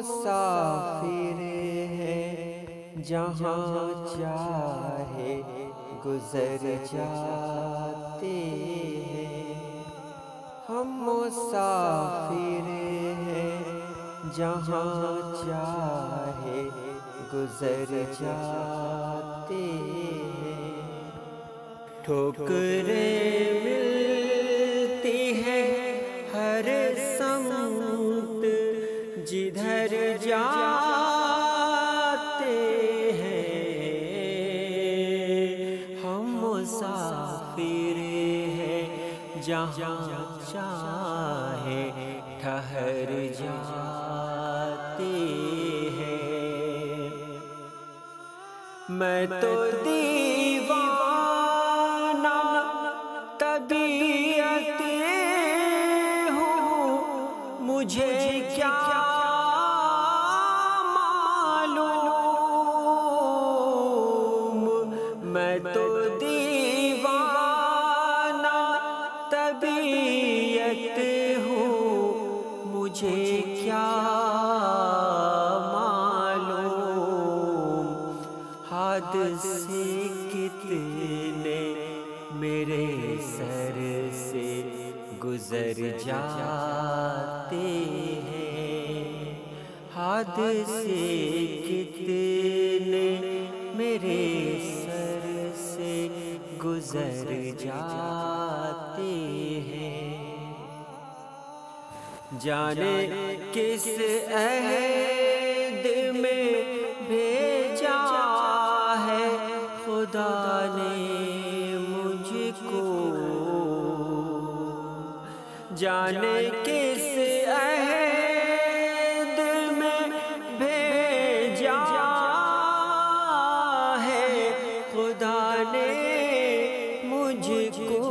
مسافر ہیں جہاں چاہے گزر جاتے ہیں، ہم مسافر ہیں جہاں چاہے گزر جاتے ہیں۔ ٹھوکریں ملتی ہیں ہر سمت جدھر جاتے ہیں، ہم مسافر ہیں جہاں چاہے ٹھہر جاتے ہیں۔ میں تو دیوانہ طبیعت ہوں، مجھے کیا معلوم، میں تو دیوانہ طبیعت ہوں، مجھے کیا معلوم، حادثے کتنے میرے سر سے گزر جاتے ہیں، حادثے کتنے میرے سر سے گزر جاتے ہیں۔ جانے کس عہد میں بھیجا ہے خدا نے مجھ کو، جانے کس عہد میں بھیجا ہے خدا نے مجھ کو،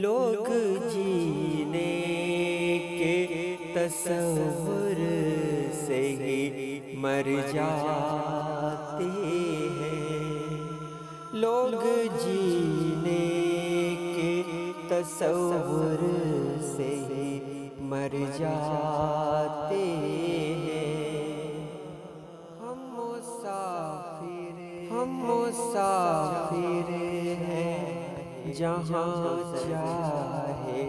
لوگ جینے کے تصور سے ہی مر جاتے ہیں، لوگ جینے کے تصور سے ہی مر جاتے ہیں۔ ہم مسافر ہیں جہاں چاہے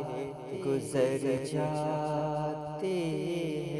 گزر جاتے ہیں۔